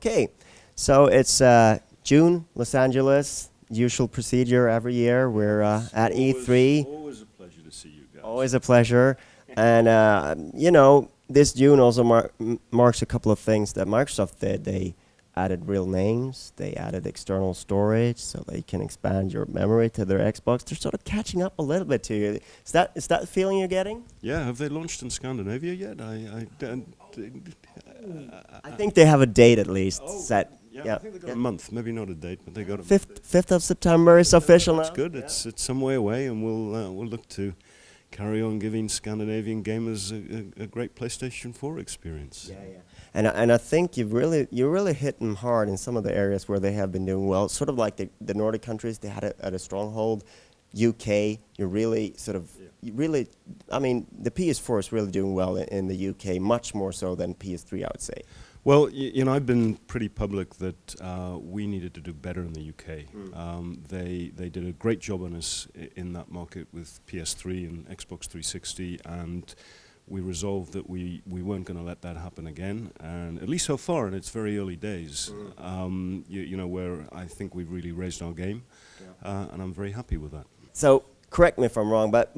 Okay, so it's June, Los Angeles. Usual procedure every year. We're at E3. Always a pleasure to see you guys. Always a pleasure. And you know, this June also marks a couple of things that Microsoft did. They added real names. They added external storage, so they can expand your memory to their Xbox. They're sort of catching up a little bit to you. Is that the feeling you're getting? Yeah, have they launched in Scandinavia yet? I think they have a date at least set. Yeah, I think they got a month, maybe not a date, but they got a 5th of September is official now. That's good. It's some way away, and we'll look to carry on giving Scandinavian gamers a great PlayStation 4 experience. Yeah. And I think you really hit them hard in some of the areas where they have been doing well. Sort of like the Nordic countries, they had it at a stronghold. UK, you're really sort of I mean, the PS4 is really doing well in the UK, much more so than PS3, I would say. Well, you know, I've been pretty public that we needed to do better in the UK. They did a great job on us in that market with PS3 and Xbox 360, and we resolved that we weren't going to let that happen again. And at least so far, and it's very early days, you know, where I think we've really raised our game, and I'm very happy with that. So, correct me if I'm wrong, but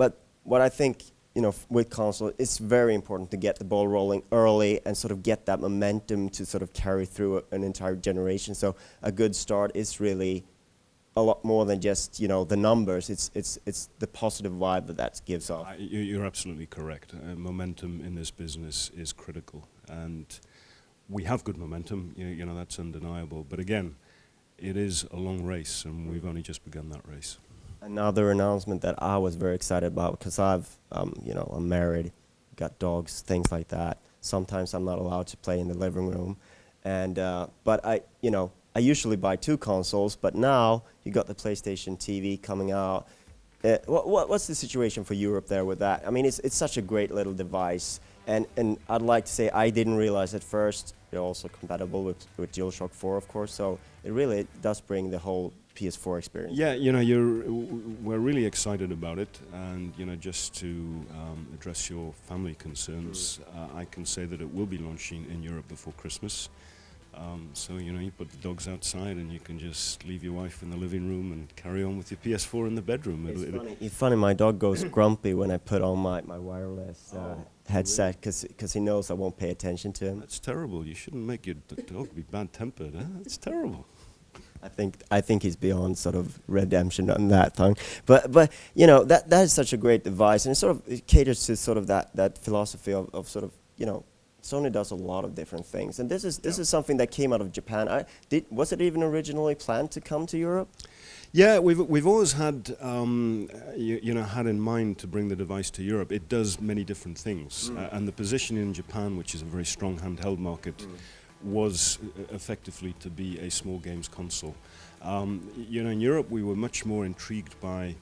what I think, you know, with console, it's very important to get the ball rolling early and sort of get that momentum to sort of carry through an entire generation. So a good start is really a lot more than just, you know, the numbers. It's the positive vibe that gives off. You're absolutely correct. Momentum in this business is critical, and we have good momentum. You know, that's undeniable. But again, it is a long race, and we've only just begun that race. Another announcement that I was very excited about, because you know, I'm married, got dogs, things like that. Sometimes I'm not allowed to play in the living room, and but I usually buy 2 consoles, but now you got the PlayStation TV coming out. What's the situation for Europe there with that? I mean, it's such a great little device, and I'd like to say I didn't realize at first they're also compatible with DualShock 4, of course. So it really does bring the whole PS4 experience. Yeah, you know, we're really excited about it, and you know, just to address your family concerns, I can say that it will be launching in Europe before Christmas. So you know, you put the dogs outside, and you can just leave your wife in the living room and carry on with your PS4 in the bedroom. It's funny. My dog goes grumpy when I put on my wireless headset because he knows I won't pay attention to him. That's terrible. You shouldn't make your dog be bad-tempered. Huh? That's terrible. I think he's beyond sort of redemption on that thing, but you know, that is such a great device, and it caters to sort of that philosophy of sort of, you know, Sony does a lot of different things, and this is something that came out of Japan. Was it even originally planned to come to Europe? Yeah, we've always had you know, had in mind to bring the device to Europe. It does many different things, and the position in Japan, which is a very strong handheld market, was effectively to be a small games console. You know, in Europe we were much more intrigued by,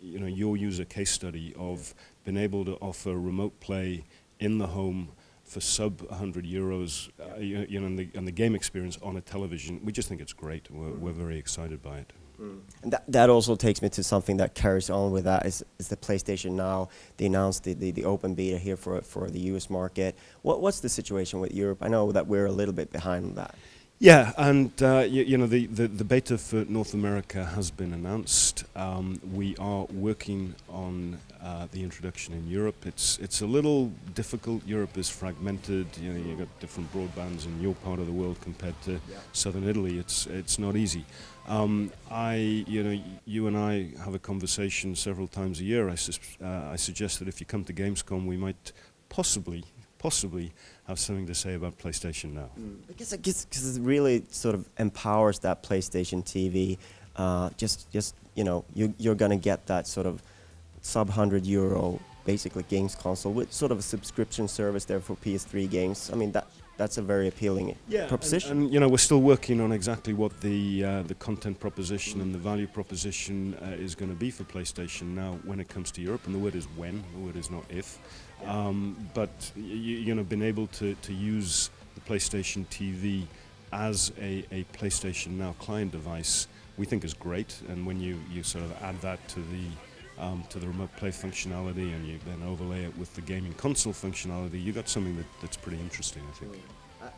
you know, your user case study of being able to offer remote play in the home for sub €100, you know, and the game experience on a television. We just think it's great. We're very excited by it. And that also takes me to something that carries on with that is the PlayStation Now. They announced the open beta here for the US market. What's the situation with Europe? I know that we're a little bit behind on that. Yeah, and you know, the beta for North America has been announced. We are working on the introduction in Europe. It's a little difficult. Europe is fragmented. You know, you've got different broadbands in your part of the world compared to southern Italy. It's not easy. You know, you and I have a conversation several times a year. I suggest that if you come to Gamescom, we might possibly have something to say about PlayStation Now. Because it really sort of empowers that PlayStation TV. Just you know, you're gonna get that sort of sub €100 basically games console with sort of a subscription service there for PS3 games. I mean, that's a very appealing proposition. And you know, we're still working on exactly what the content proposition and the value proposition is going to be for PlayStation Now when it comes to Europe. And the word is when, the word is not if. But you know, being able to use the PlayStation TV as a PlayStation Now client device, we think is great. And when you sort of add that to the remote play functionality, and you then overlay it with the gaming console functionality, you got something that's pretty interesting, I think.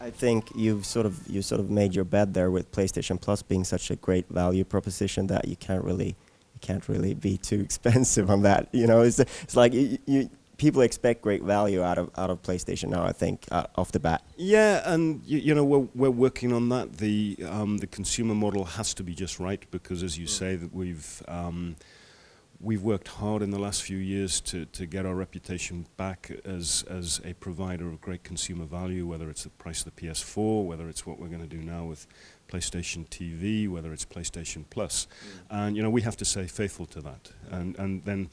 I think you sort of made your bed there with PlayStation Plus being such a great value proposition that you can't really be too expensive on that. You know, it's like people expect great value out of PlayStation now, I think, off the bat. Yeah, and you know, we're working on that. The consumer model has to be just right, because as you say, that we've worked hard in the last few years to get our reputation back as a provider of great consumer value, whether it's the price of the PS4, whether it's what we're going to do now with PlayStation TV, whether it's PlayStation Plus. And you know, we have to stay faithful to that. And then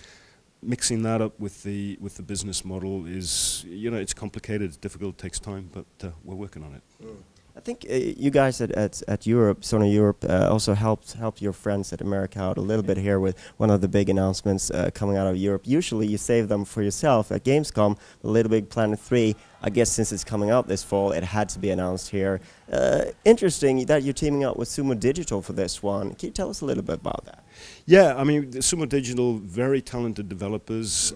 mixing that up with the business model is, you know, it's complicated, it's difficult, it takes time, but we're working on it. I think you guys at Europe, Sony Europe, also helped your friends at America out a little bit here with one of the big announcements coming out of Europe. Usually you save them for yourself at Gamescom. Little Big Planet 3, I guess since it's coming out this fall, it had to be announced here. Interesting that you're teaming up with Sumo Digital for this one. Can you tell us a little bit about that? Yeah, I mean, Sumo Digital, very talented developers.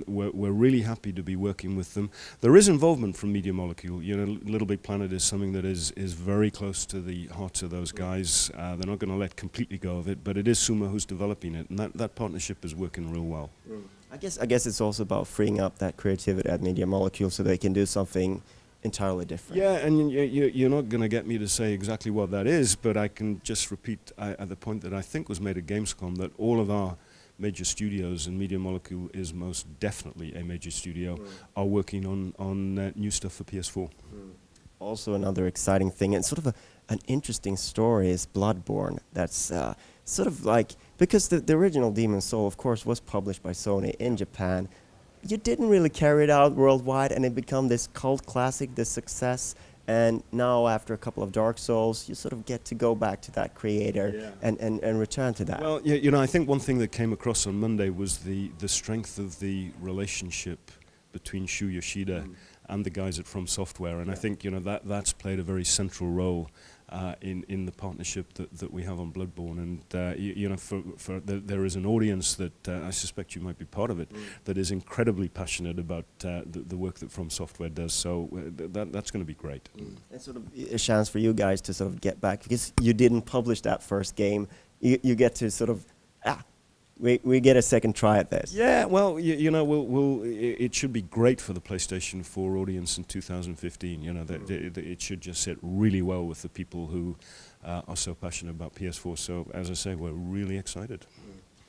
We're really happy to be working with them. There is involvement from Media Molecule. You know, Little Big Planet is something that is very close to the hearts of those guys. They're not going to let completely go of it, but it is Sumo who's developing it, and that partnership is working real well. I guess it's also about freeing up that creativity at Media Molecule so they can do something entirely different. Yeah, and you're not going to get me to say exactly what that is, but I can just repeat at the point that I think was made at Gamescom, that all of our major studios, and Media Molecule is most definitely a major studio, are working on new stuff for PS4. Also another exciting thing, and sort of an interesting story, is Bloodborne. That's sort of like, because the original Demon's Soul, of course, was published by Sony in Japan. You didn't really carry it out worldwide, and it became this cult classic, this success. And now, after a couple of Dark Souls, you sort of get to go back to that creator and return to that. Well, you know, I think one thing that came across on Monday was the strength of the relationship between Shu Yoshida and the guys at From Software, and I think, you know, that's played a very central role in the partnership that we have on Bloodborne. And you know, there is an audience that I suspect you might be part of it, that is incredibly passionate about the work that From Software does. So that's going to be great. It's sort of a chance for you guys to sort of get back, because you didn't publish that first game. You get to sort of we get a second try at this. Yeah, well, you know, it should be great for the PlayStation 4 audience in 2015. You know, it should just sit really well with the people who are so passionate about PS4. So, as I say, we're really excited.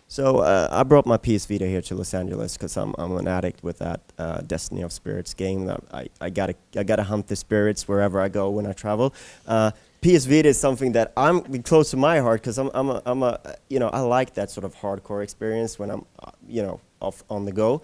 So I brought my PS Vita here to Los Angeles because I'm an addict with that Destiny of Spirits game. That I gotta hunt the spirits wherever I go when I travel. PS Vita is something that I'm close to my heart, because I'm a you know, I like that sort of hardcore experience when I'm you know, off on the go.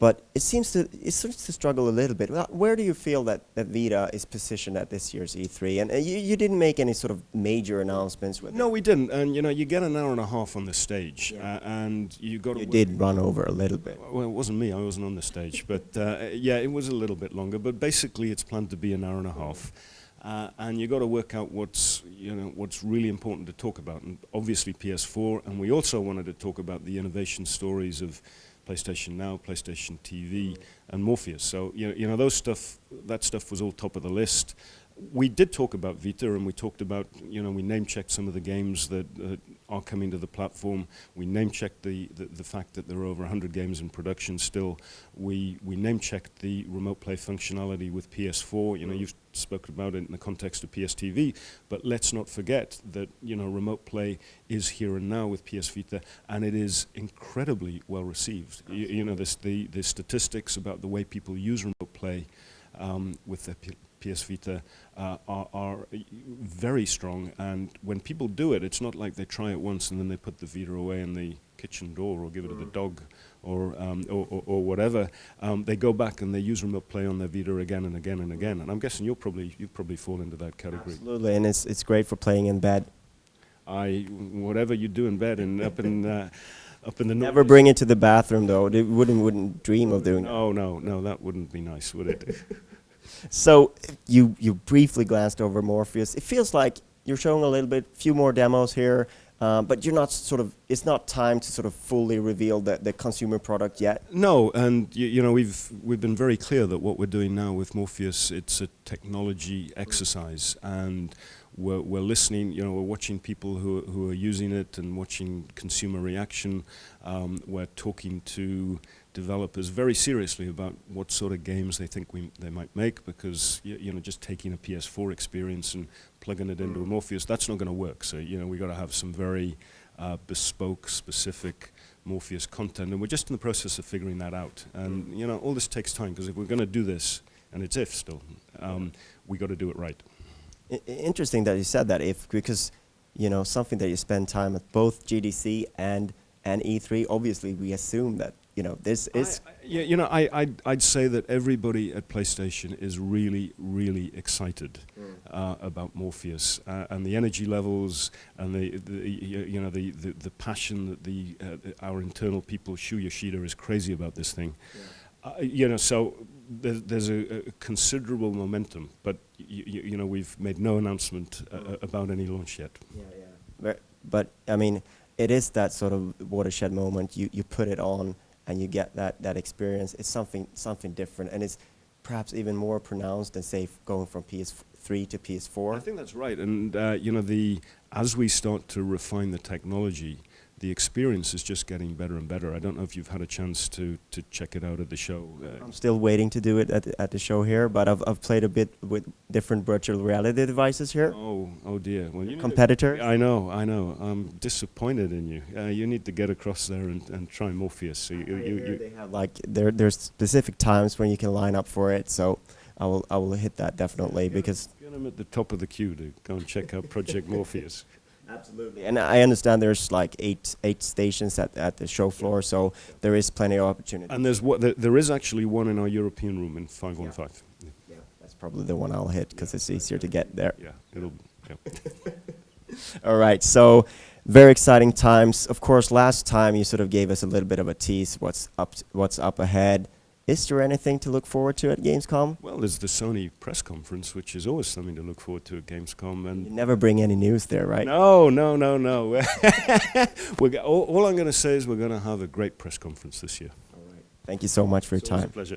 But it seems to struggle a little bit. Where do you feel that Vita is positioned at this year's E3? And you didn't make any sort of major announcements with it. No, we didn't. And you know, you get an hour and a half on the stage, and you got to. You did run over a little bit. Well, it wasn't me. I wasn't on the stage, but yeah, it was a little bit longer. But basically, it's planned to be an hour and a half. And you got to work out what's really important to talk about, and obviously PS4. And we also wanted to talk about the innovation stories of PlayStation Now, PlayStation TV, and Morpheus. So you know that stuff was all top of the list. We did talk about Vita, and we talked about, you know, we name-checked some of the games that are coming to the platform. We name-checked the fact that there are over 100 games in production still. We name-checked the remote play functionality with PS4. You know, you've spoken about it in the context of PS TV, but let's not forget that, you know, remote play is here and now with PS Vita, and it is incredibly well received. You know, the statistics about the way people use remote play with their PS Vita are very strong, and when people do it, it's not like they try it once and then they put the Vita away in the kitchen door or give it to the dog or whatever. They go back and they use remote play on their Vita again and again and again. And I'm guessing you probably fall into that category. Absolutely, and it's great for playing in bed. Whatever you do in bed and up in the Never bring it to the bathroom, though. They wouldn't dream of doing that. No, that wouldn't be nice, would it? So you briefly glanced over Morpheus. It feels like you're showing a little bit, few more demos here. But you're not sort of, it's not time to sort of fully reveal the consumer product yet. No, and you know we've been very clear that what we're doing now with Morpheus, it's a technology exercise, and we're listening. You know, we're watching people who are using it and watching consumer reaction. We're talking to developers very seriously about what sort of games they think they might make, because you know, just taking a PS4 experience and plugging it into a Morpheus, that's not going to work. So you know, we got to have some very bespoke, specific Morpheus content, and we're just in the process of figuring that out. And you know, all this takes time, because if we're going to do this, and it's if still, we got to do it right. Interesting that you said that, if, because you know, something that you spend time at both GDC and E3. Obviously, we assume that you know this is. You know, I'd say that everybody at PlayStation is really, really excited about Morpheus, and the energy levels and the passion that our internal people. Shu Yoshida is crazy about this thing. Yeah. You know, so there's a considerable momentum, but you know, we've made no announcement about any launch yet. Yeah. But I mean, it is that sort of watershed moment. You put it on and you get that experience. It's something different, and it's perhaps even more pronounced than, say, going from PS3 to PS4. I think that's right, and you know, as we start to refine the technology, the experience is just getting better and better. I don't know if you've had a chance to check it out at the show. I'm still waiting to do it at the show here, but I've played a bit with different virtual reality devices here. Oh dear. Well, you competitors. I know. I'm disappointed in you. You need to get across there and try Morpheus. So they have like there's specific times when you can line up for it. So I will hit that definitely, because get them at the top of the queue to go and check out Project Morpheus. Absolutely, and I understand there's like eight stations at the show floor, so there is plenty of opportunity. And there is actually one in our European room in 515. Yeah, that's probably the one I'll hit, because it's easier to get there. Yeah, it'll. Yeah. All right, so very exciting times. Of course, last time you sort of gave us a little bit of a tease. What's up ahead? Is there anything to look forward to at Gamescom? Well, there's the Sony press conference, which is always something to look forward to at Gamescom. And you never bring any news there, right? No. All I'm going to say is we're going to have a great press conference this year. All right. Thank you so much for your time. It's a pleasure.